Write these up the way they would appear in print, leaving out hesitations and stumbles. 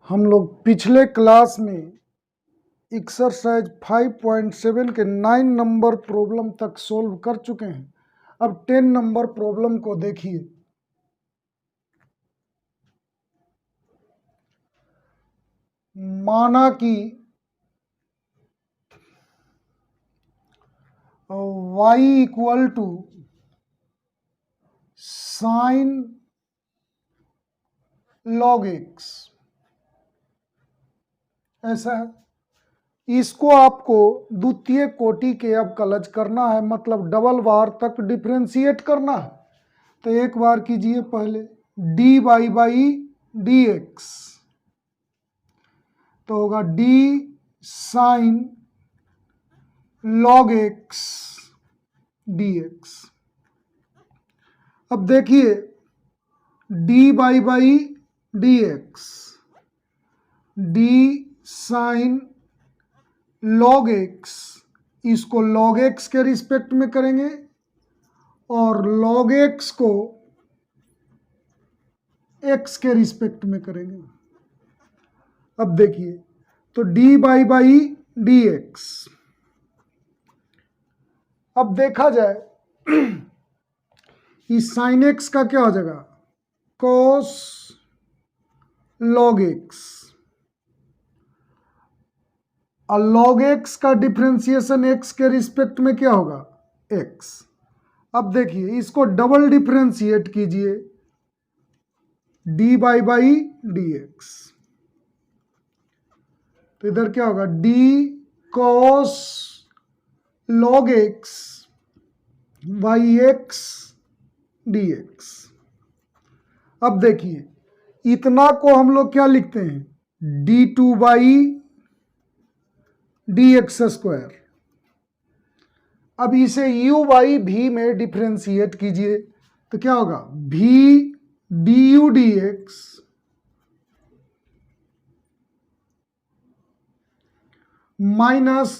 हम लोग पिछले क्लास में एक्सरसाइज 5.7 के 9 नंबर प्रॉब्लम तक सोल्व कर चुके हैं। अब 10 नंबर प्रॉब्लम को देखिए। माना कि y equal to sine log x, ऐसा है। इसको आपको द्वितीय कोटि के अवकलज करना है, मतलब डबल बार तक डिफ्रेंशिएट करना है। तो एक बार कीजिए पहले dy बाई डी एक्स, तो होगा d sign log x dx। अब देखिए dy by D x, d sign log x, इसको लॉग x के रिस्पेक्ट में करेंगे और लॉग x को x के रिस्पेक्ट में करेंगे। अब देखिए तो dy बाई डी एक्स, अब देखा जाए इस साइन x का क्या हो जाएगा, cos log x, और log x का डिफ्रेंसिएशन x के रिस्पेक्ट में क्या होगा, x। अब देखिए इसको डबल डिफ्रेंशिएट कीजिए, dy बाई डी एक्स, तो इधर क्या होगा, d cos log x by x dx। अब देखिए इतना को हम लोग क्या लिखते हैं, d2 by D x square. अब इसे u बाई v में डिफ्रेंशिएट कीजिए, तो क्या होगा, v du dx minus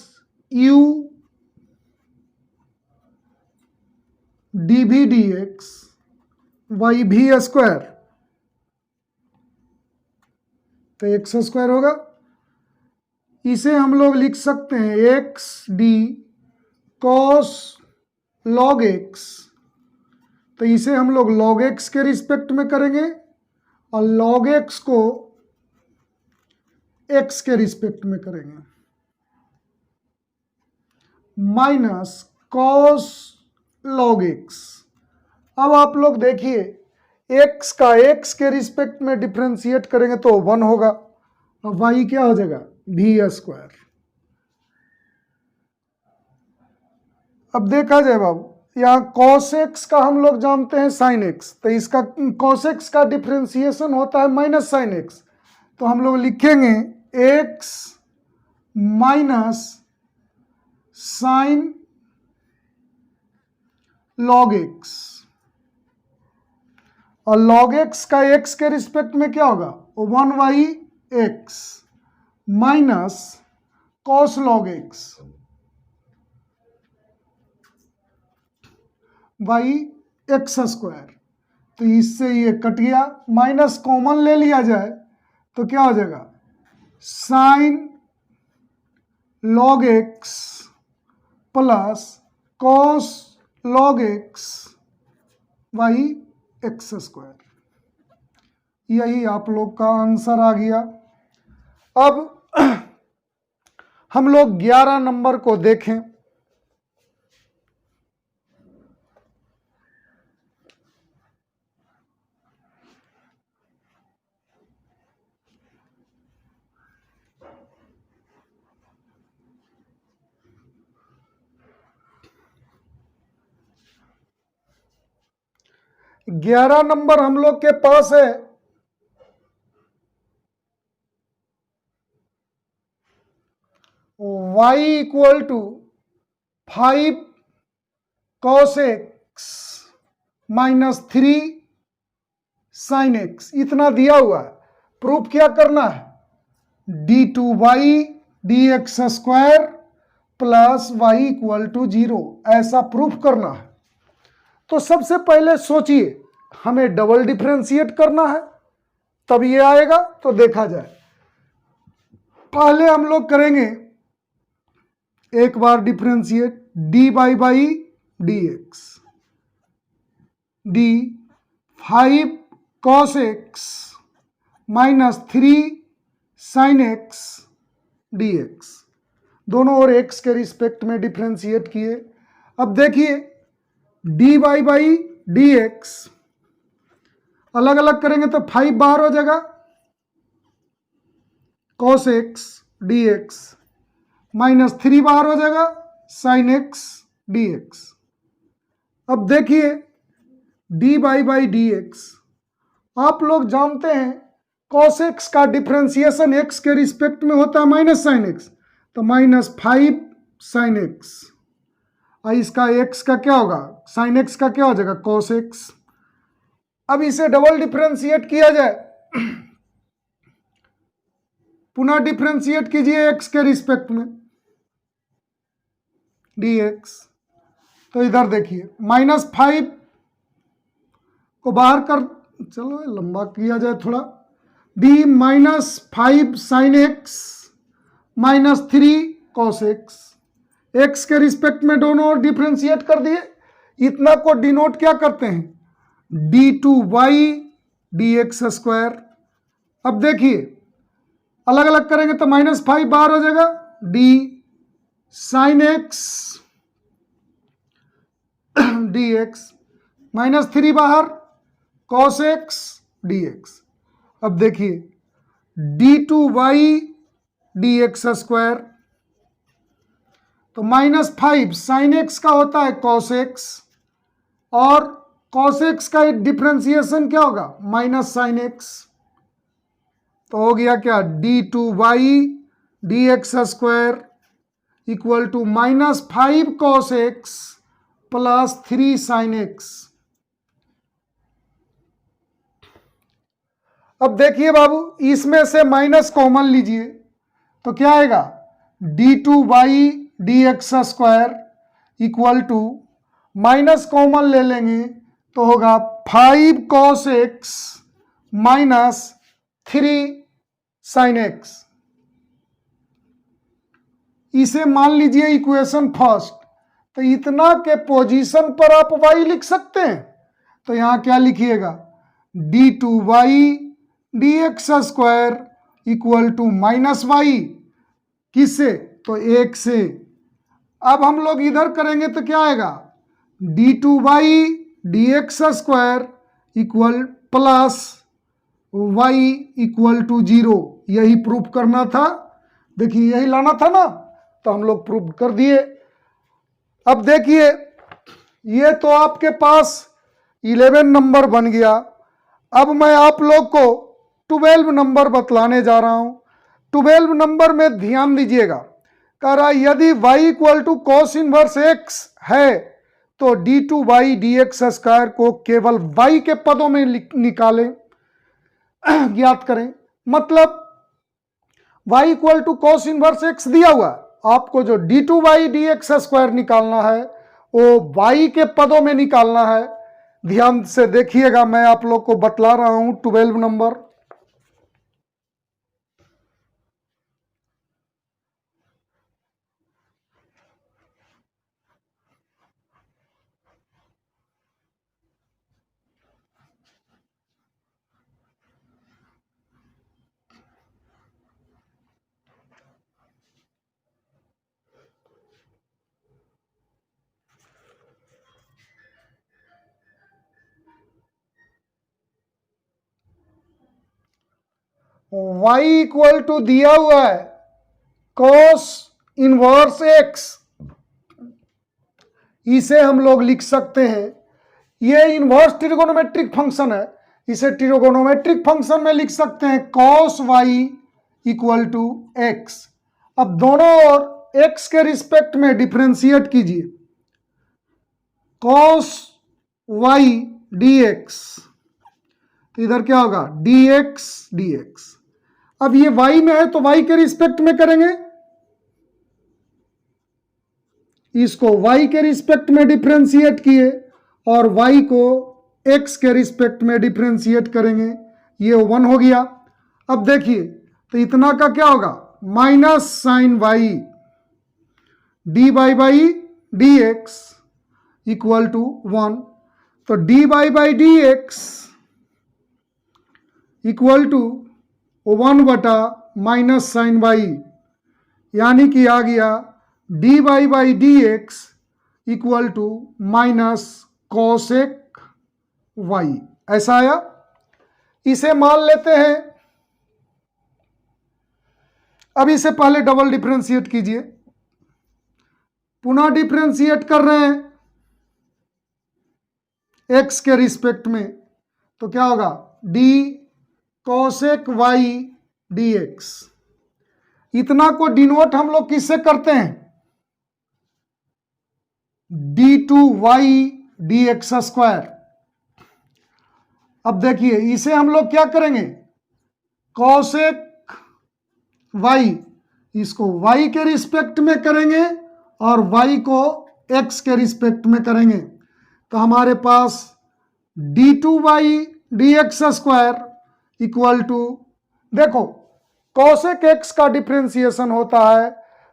u dv dx by v square, तो एक्स स्क्वायर होगा। इसे हम लोग लिख सकते हैं x D cos log x, तो इसे हम लोग लॉग एक्स के रिस्पेक्ट में करेंगे और लॉग एक्स को एक्स के रिस्पेक्ट में करेंगे, माइनस कॉस लॉग एक्स। अब आप लोग देखिए x का x के रिस्पेक्ट में डिफ्रेंशिएट करेंगे तो 1 होगा और y क्या हो जाएगा, v स्क्वायर। अब देखा जाए बाबू, यहाँ cos x का हम लोग जानते हैं sin x, तो इसका cos x का डिफ्रेंशिएशन होता है माइनस sin x, तो हम लोग लिखेंगे x minus sine log x, और log x का x के रिस्पेक्ट में क्या होगा, 1 by X minus cos log x by X square. तो इससे ये कट गया, माइनस कॉमन ले लिया जाए तो क्या हो जाएगा, sine log x plus cos log x by X square. यही आप लोग का आंसर आ गया। अब हम लोग 11 नंबर को देखें। ग्यारह नंबर हम लोग के पास है y equal to 5 cos x minus 3 sin x, इतना दिया हुआ है। प्रूफ क्या करना है, d2 by D x square plus y equal to 0, ऐसा प्रूफ करना है। तो सबसे पहले सोचिए हमें डबल डिफ्रेंशिएट करना है, तब ये आएगा। तो देखा जाए पहले हम लोग करेंगे एक बार differentiate D Y by D X, D 5 cos x minus 3 sin x dx, दोनों ओर x के रिस्पेक्ट में डिफ्रेंशिएट किए। अब देखिए D Y by D X अलग अलग करेंगे तो 5 बाहर हो जाएगा, cos x dx माइनस 3 बाहर हो जाएगा, sin x dx। अब देखिए D Y by D X, आप लोग जानते हैं cos x का डिफ्रेंसिएशन x के रिस्पेक्ट में होता है माइनस sin x, तो माइनस 5 sin x, और इसका x का क्या होगा, sin x का क्या हो जाएगा cos x। अब इसे डबल डिफ्रेंशिएट किया जाए, पुनः डिफ्रेंशिएट कीजिए x के रिस्पेक्ट में dx, तो इधर देखिए माइनस 5 को बाहर कर, चलो लंबा किया जाए थोड़ा, D minus 5 sine x minus 3 cos x, x के रिस्पेक्ट में दोनों ओर डिफ्रेंशिएट कर दिए। इतना को डिनोट क्या करते हैं, d2y dx स्क्वायर। अब देखिए अलग अलग करेंगे तो माइनस 5 बाहर हो जाएगा, d sine x dx minus 3 बाहर, cos x dx। अब देखिए d2y dx स्क्वायर, तो माइनस 5 साइन x का होता है cos x, और cos x का डिफ्रेंसिएशन क्या होगा माइनस साइन x, तो हो गया क्या d2y dx square equal to minus 5 cos x plus 3 sine x। अब देखिए बाबू इसमें से माइनस कॉमन लीजिए तो क्या आएगा, d2y dx square equal to minus common ले लेंगे तो होगा 5 cos x minus 3 sin x। इसे मान लीजिए इक्वेशन फर्स्ट, तो इतना के पोजीशन पर आप y लिख सकते हैं, तो यहां क्या लिखिएगा d2y dx square equal to minus y, किससे, तो 1 से। अब हम लोग इधर करेंगे तो क्या आएगा d2y dx square equal plus y equal to 0, यही प्रूफ करना था। देखिए यही लाना था ना, तो हम लोग प्रूफ कर दिए। अब देखिए ये तो आपके पास 11 नंबर बन गया। अब मैं आप लोग को 12 नंबर बतलाने जा रहा हूं। 12 नंबर में ध्यान दीजिएगा, कह रहा यदि y equal to cos inverse x है तो d2y dx स्क्वायर को केवल y के पदों में निकालें, ज्ञात करें। मतलब y equal to cos inverse x दिया हुआ, आपको जो d2y dx स्क्वायर निकालना है वो y के पदों में निकालना है। ध्यान से देखिएगा, मैं आप लोग को बतला रहा हूं 12 नंबर। y इक्वल टू दिया हुआ है cos इनवर्स x, इसे हम लोग लिख सकते हैं, ये इनवर्स ट्रिगोनोमेट्रिक फंक्शन है, इसे ट्रिगोनोमेट्रिक फंक्शन में लिख सकते हैं cos y equal to x। अब दोनों ओर x के रिस्पेक्ट में डिफ्रेंशिएट कीजिए, cos y dx, तो इधर क्या होगा dx dx। अब ये y में है तो y के रिस्पेक्ट में करेंगे, इसको y के रिस्पेक्ट में डिफ्रेंशिएट किए और y को x के रिस्पेक्ट में डिफ्रेंशिएट करेंगे, ये 1 हो गया। अब देखिए तो इतना का क्या होगा minus sine Y D Y by D X equal to 1। तो D Y by D X equal to 1/-साइन वाई, यानी कि आ गया D Y by D X equal to minus cosec Y. ऐसा आया। इसे मान लेते हैं। अब इसे पहले डबल डिफरेंशिएट कीजिए, पुनः डिफरेंशिएट कर रहे हैं एक्स के रिस्पेक्ट में, तो क्या होगा d cosec y D x. इतना को डिनोट हम लोग किससे करते हैं, d two Y D x square. अब देखिए इसे हम लोग क्या करेंगे, कॉसेक वाई, इसको वाई के रिस्पेक्ट में करेंगे और वाई को एक्स के रिस्पेक्ट में करेंगे। तो हमारे पास D two Y D x square equal to, देखो कॉसेक एक्स का डिफ्रेंसिएशन होता है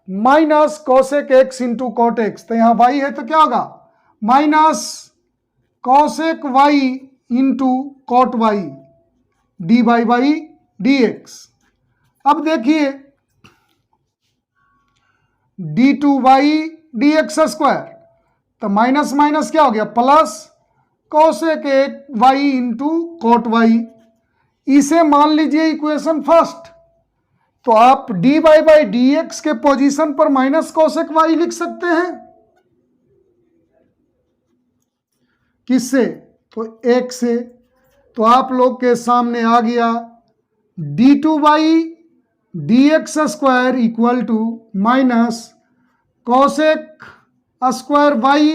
minus cosec X into cot X. तो यहाँ वाई है तो क्या होगा minus cosec Y into cot Y D Y by D X. अब देखिए D two Y D x square, तो माइनस माइनस क्या हो गया प्लस कॉसेक एक वाई इंटू कॉट वाई। इसे मान लीजिए इक्वेशन फर्स्ट, तो आप d Y by D x के पोजीशन पर माइनस कॉसेक वाई लिख सकते हैं। किससे, तो एक से। तो आप लोग के सामने आ गया d two Y D x square equal to minus cosec square y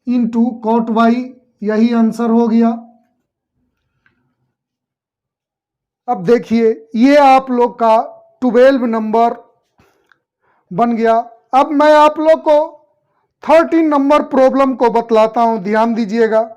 into cot y. यही आंसर हो गया। अब देखिए ये आप लोग का 12 नंबर बन गया। अब मैं आप लोग को 13 नंबर प्रॉब्लम को बतलाता हूं, ध्यान दीजिएगा।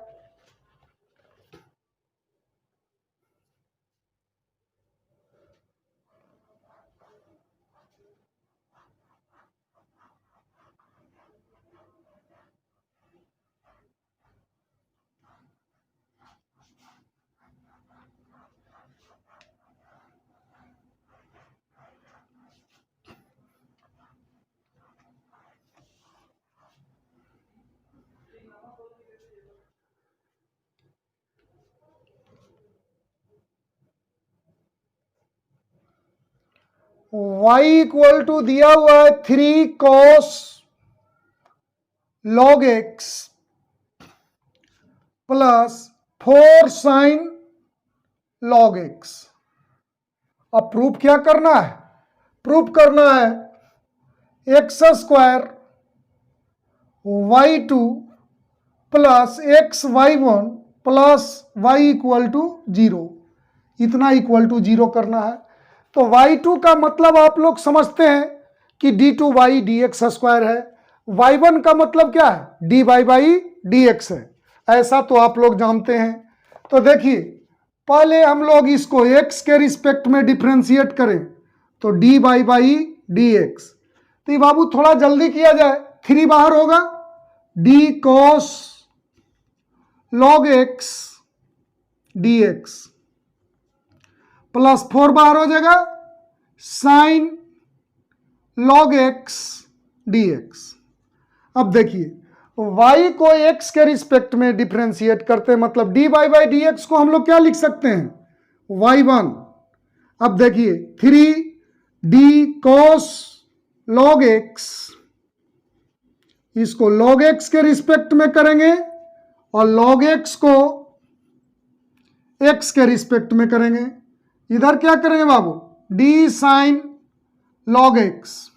y इक्वल टू दिया हुआ है 3 cos log x plus 4 sin log x। अब प्रूफ क्या करना है, प्रूफ करना है x square y two plus x y one plus y equal to 0, इतना इक्वल टू 0 करना है। तो y2 का मतलब आप लोग समझते हैं कि d two Y D x square है, y1 का मतलब क्या है d Y by D x है, ऐसा तो आप लोग जानते हैं। तो देखिए पहले हम लोग इसको x के रिस्पेक्ट में डिफ्रेंशिएट करें, तो D Y by D x. तो ये बाबू थोड़ा जल्दी किया जाए, 3 बाहर होगा D cos log x D x plus 4 बाहर हो जाएगा sign log x D X. अब देखिए y को x के रिस्पेक्ट में डिफ्रेंशिएट करते हैं, मतलब d Y by D x को हम लोग क्या लिख सकते हैं y1। अब देखिए 3 डी कॉस लॉग एक्स, इसको लॉग एक्स के रिस्पेक्ट में करेंगे और लॉग एक्स को x के रिस्पेक्ट में करेंगे। इधर क्या करेंगे बाबू डी साइन लॉग एक्स,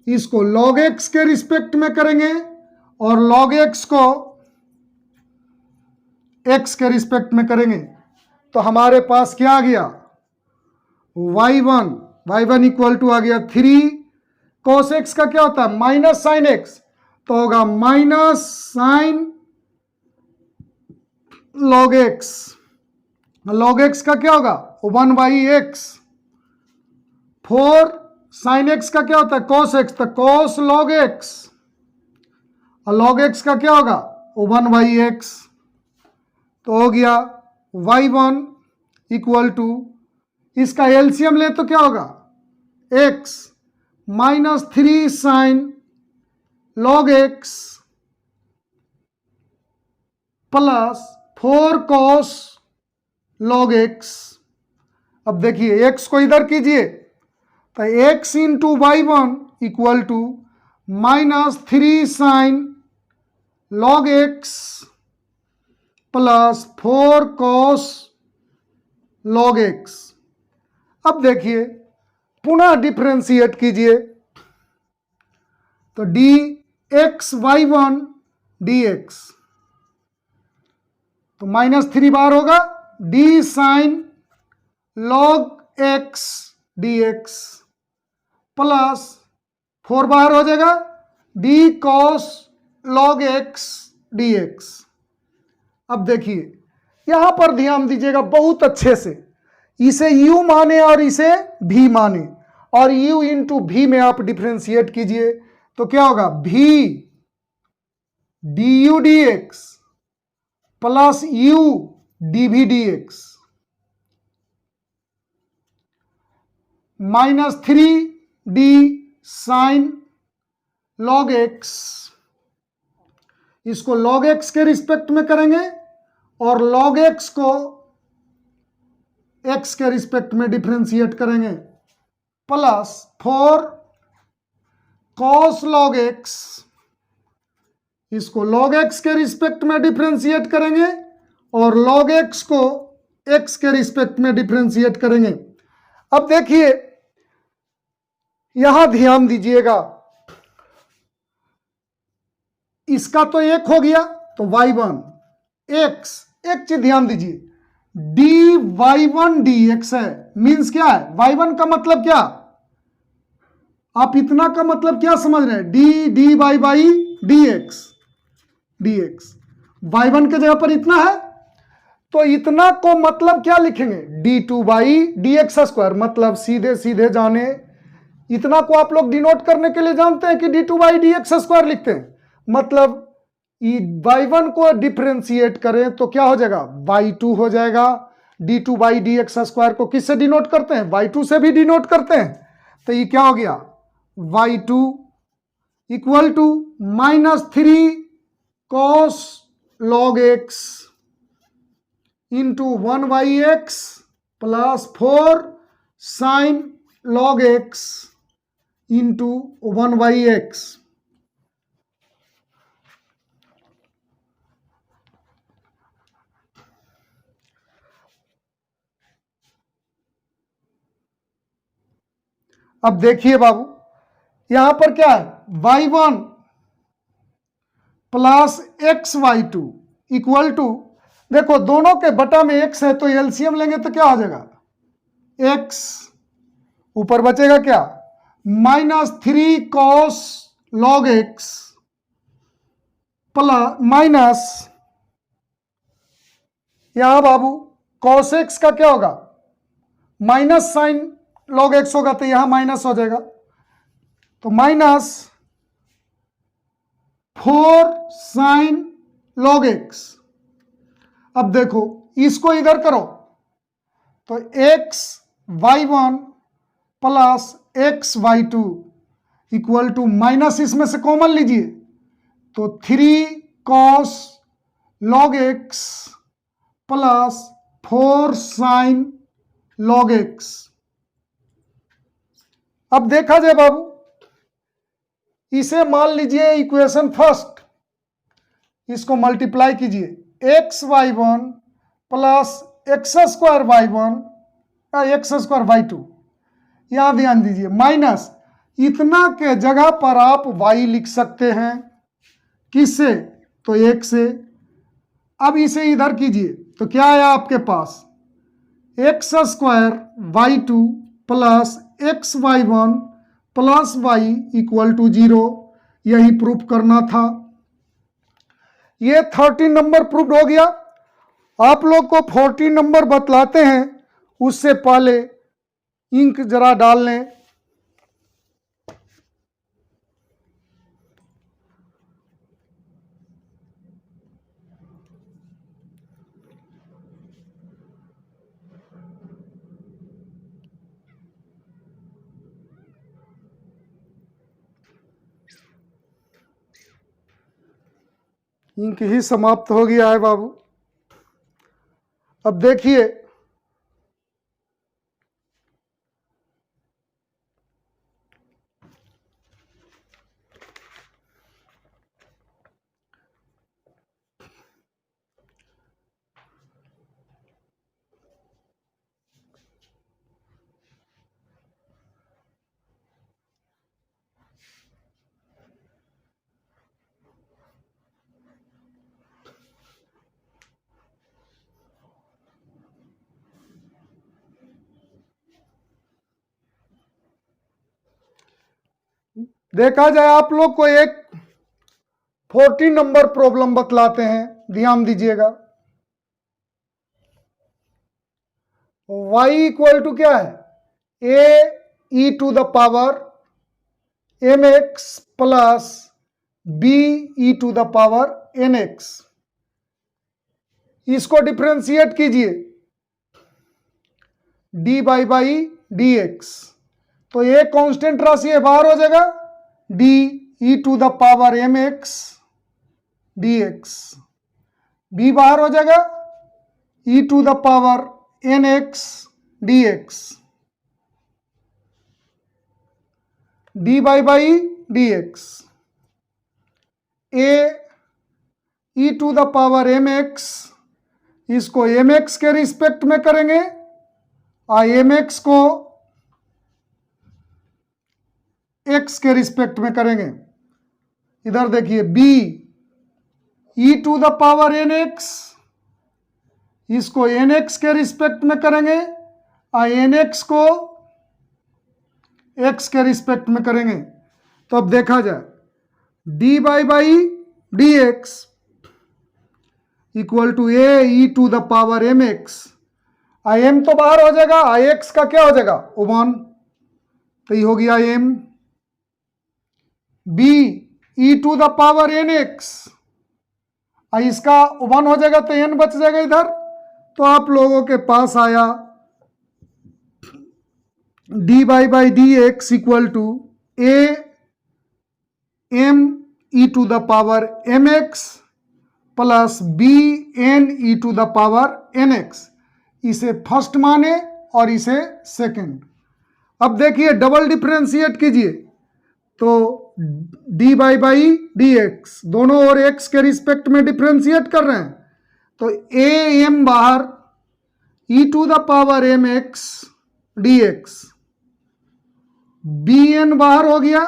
इसको लॉग एक्स के रिस्पेक्ट में करेंगे और लॉग एक्स को x के रिस्पेक्ट में करेंगे। तो हमारे पास क्या आ गया y1 इक्वल टू आ गया 3 cos x का क्या होता है माइनस साइन x, तो होगा minus sign log x. Log x का क्या होगा 1/x 4 साइन एक्स का क्या होता है कॉस एक्स, तो कॉस लॉग एक्स, और लॉग एक्स का क्या होगा 1/x, तो हो गया y1 इक्वल टू, इसका एलसीएम ले तो क्या होगा x -3 sine log x plus 4 cos log x. अब देखिए x को इधर कीजिए, तो x into y1 equal to -3 sine log x plus 4 cos log x. अब देखिए पुनः डिफ्रेंशिएट कीजिए, तो dx/y1 dx, तो -3 बार होगा d sign log x dx plus 4 बार हो जाएगा d cos log x dx। अब देखिए यहां पर ध्यान दीजिएगा बहुत अच्छे से, इसे u माने और इसे v माने, और u इंटू v में आप डिफ्रेंशिएट कीजिए तो क्या होगा v du dx plus u dv dx -3d sign log x, इसको लॉग एक्स के रिस्पेक्ट में करेंगे और लॉग एक्स को एक्स के रिस्पेक्ट में डिफ्रेंशिएट करेंगे, प्लस 4 कॉस लॉग एक्स, इसको लॉग एक्स के रिस्पेक्ट में डिफ्रेंशिएट करेंगे और लॉग एक्स को एक्स के रिस्पेक्ट में डिफ्रेंशिएट करेंगे। अब देखिए यहां ध्यान दीजिएगा, इसका तो एक हो गया तो y1 x, एक चीज ध्यान दीजिए dy1 dx है, मींस क्या है y1 का मतलब क्या, आप इतना का मतलब क्या समझ रहे हैं dy by dx y1 के जगह पर इतना है, तो इतना को मतलब क्या लिखेंगे d2 by dx स्क्वायर, मतलब सीधे सीधे जाने इतना को आप लोग डिनोट करने के लिए जानते हैं कि d2 by dx स्क्वायर लिखते हैं, मतलब y1 को डिफ्रेंशिएट करें तो क्या हो जाएगा y2 हो जाएगा। d2 by dx स्क्वायर को किससे डिनोट करते हैं y2 से भी डिनोट करते हैं, तो ये क्या हो गया y2 equal to -3 cos log x into 1/x plus 4 sine log x into 1/x। अब देखिए बाबू यहां पर क्या है y1 plus xy2 equal to, देखो दोनों के बटा में x है तो एलसीएम लेंगे तो क्या हो जाएगा x, ऊपर बचेगा क्या -3 cos log x plus minus, यहां बाबू cos x का क्या होगा माइनस साइन log x होगा तो यहां माइनस हो जाएगा, तो -4 साइन log x। अब देखो इसको इधर करो तो xy1 plus xy2 equal to minus, इसमें से कॉमन लीजिए तो 3 cos log x plus 4 sine log x। अब देखा जाए बाबू इसे मान लीजिए इक्वेशन फर्स्ट, इसको मल्टीप्लाई कीजिए xy1 plus x square y1 x square y2, यहां ध्यान दीजिए माइनस इतना के जगह पर आप y लिख सकते हैं, किससे तो 1 से। अब इसे इधर कीजिए तो क्या आया आपके पास x square y2 plus xy1 plus y equal to 0, यही प्रूफ करना था। ये 13 नंबर प्रूफ हो गया। आप लोग को 14 नंबर बतलाते हैं, उससे पहले इंक जरा डाल लें। इंक ही समाप्त हो गया है बाबू। अब देखिए देखा जाए, आप लोग को एक 40 नंबर प्रॉब्लम बतलाते हैं, ध्यान दीजिएगा। y इक्वल टू क्या है, a e to the power mx plus b e to the power nx। इसको डिफ्रेंशिएट कीजिए dy बाई dx, तो ये कांस्टेंट राशि है, बाहर हो जाएगा d e to the power mx dx, b बाहर हो जाएगा e to the power nx dx, dy by dx, a e to the power mx, इसको mx के रिस्पेक्ट में करेंगे और mx को x के रिस्पेक्ट में करेंगे। इधर देखिए b e to the power nx, इसको nx के रिस्पेक्ट में करेंगे और nx को x के रिस्पेक्ट में करेंगे। तो अब देखा जाए dy by dx equal to a e to the power mx, m तो बाहर हो जाएगा, x का क्या हो जाएगा 1, तो ये हो गया m, b e to the power nx, इसका 1 हो जाएगा तो n बच जाएगा इधर। तो आप लोगों के पास आया dy by dx equal to a m e to the power mx plus b n e to the power nx। इसे फर्स्ट माने और इसे सेकंड। अब देखिए डबल डिफरेंशिएट कीजिए तो dy बाई dx, दोनों ओर x के रिस्पेक्ट में डिफरेंशिएट कर रहे हैं, तो a m बाहर e to the power mx dx, b n बाहर हो गया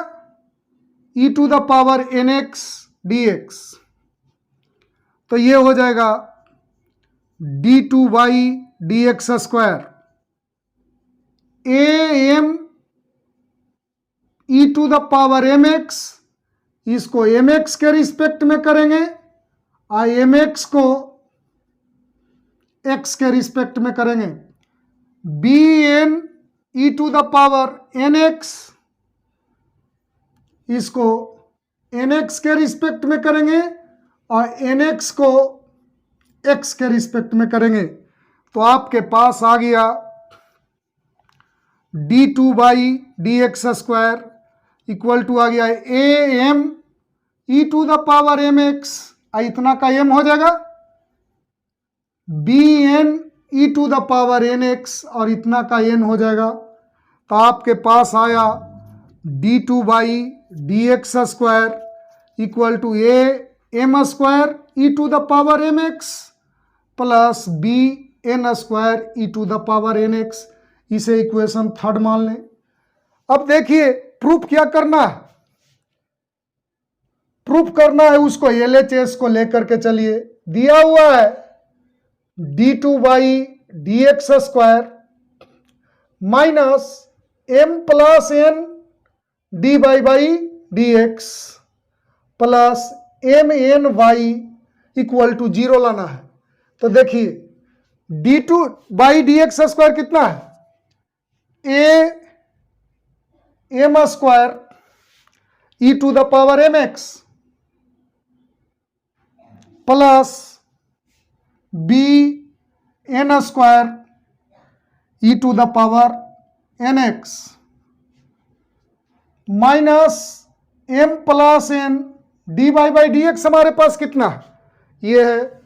e to the power nx dx, तो ये हो जाएगा d2 by dx square, a m e to the power mx, इसको mx के रिस्पेक्ट में करेंगे और mx को x के रिस्पेक्ट में करेंगे, bn e to the power nx, इसको nx के रिस्पेक्ट में करेंगे और nx को x के रिस्पेक्ट में करेंगे। तो आपके पास आ गया d2 by dx square equal to आ गया a m e to the power mx, इतना का m हो जाएगा, bn e to the power nx और इतना का n हो जाएगा। तो आपके पास आया d2 by dx square equal to a m square e to the power mx plus b n square e to the power nx। इसे इक्वेशन थर्ड मान लें। अब देखिए प्रूफ क्या करना है, प्रूफ करना है उसको LHS को लेकर के चलिए। दिया हुआ है d2 by dx square minus m plus n dy by dx plus m n y equal to 0 लाना है। तो देखिए d2 बाई dx स्क्वायर कितना है, M square E to the power M x plus B N square E to the power N X minus M plus N D Y by D X हमारे पास कितना है? ये है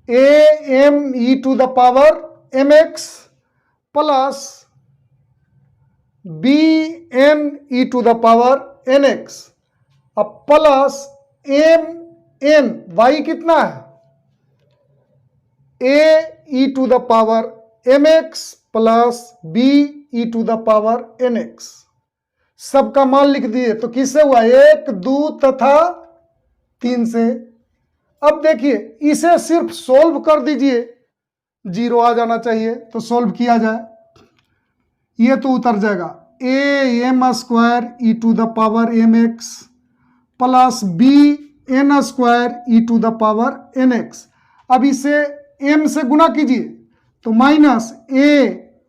A M E to the power M x plus B N E to the power N x अब plus M N Y कितना है? A E to the power M x plus B E to the power N x सबका मान लिख दिए तो किससे हुआ? 1, 2 तथा 3 से। अब देखिए इसे सिर्फ सोल्व कर दीजिए, 0 आ जाना चाहिए तो सोल्व किया जाए, ये तो उतर जाएगा a m square E to the power M x plus B N square E to the power N x. अब इसे m से गुना कीजिए तो minus a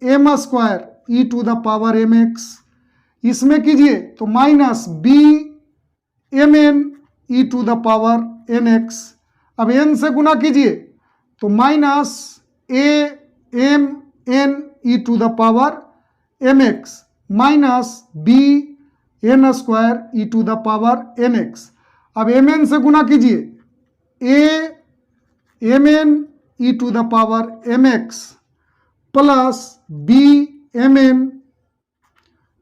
m square E to the power M x, इसमें कीजिए तो minus b m n E to the power N x. अब n से गुना कीजिए तो minus a m n E to the power M x minus B N square E to the power N x. अब m n से गुना कीजिए a m n E to the power M x plus b m n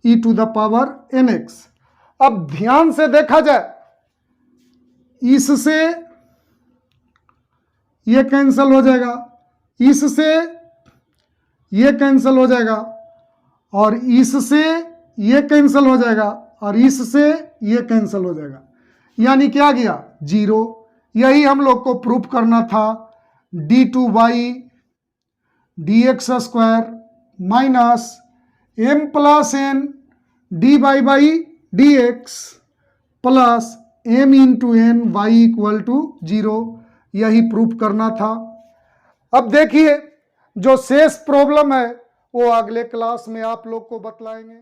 E to the power N x. अब ध्यान से देखा जाए, इससे ये कैंसिल हो जाएगा, इससे ये कैंसिल हो जाएगा और इससे ये कैंसिल हो जाएगा और इससे ये कैंसिल हो जाएगा, यानी क्या गया? 0। यही हम लोग को प्रूफ करना था। D two Y D x square minus M plus N D Y by D x plus m into n y equal to 0, यही प्रूफ करना था। अब देखिए जो शेष प्रॉब्लम है वो अगले क्लास में आप लोग को बतलाएंगे।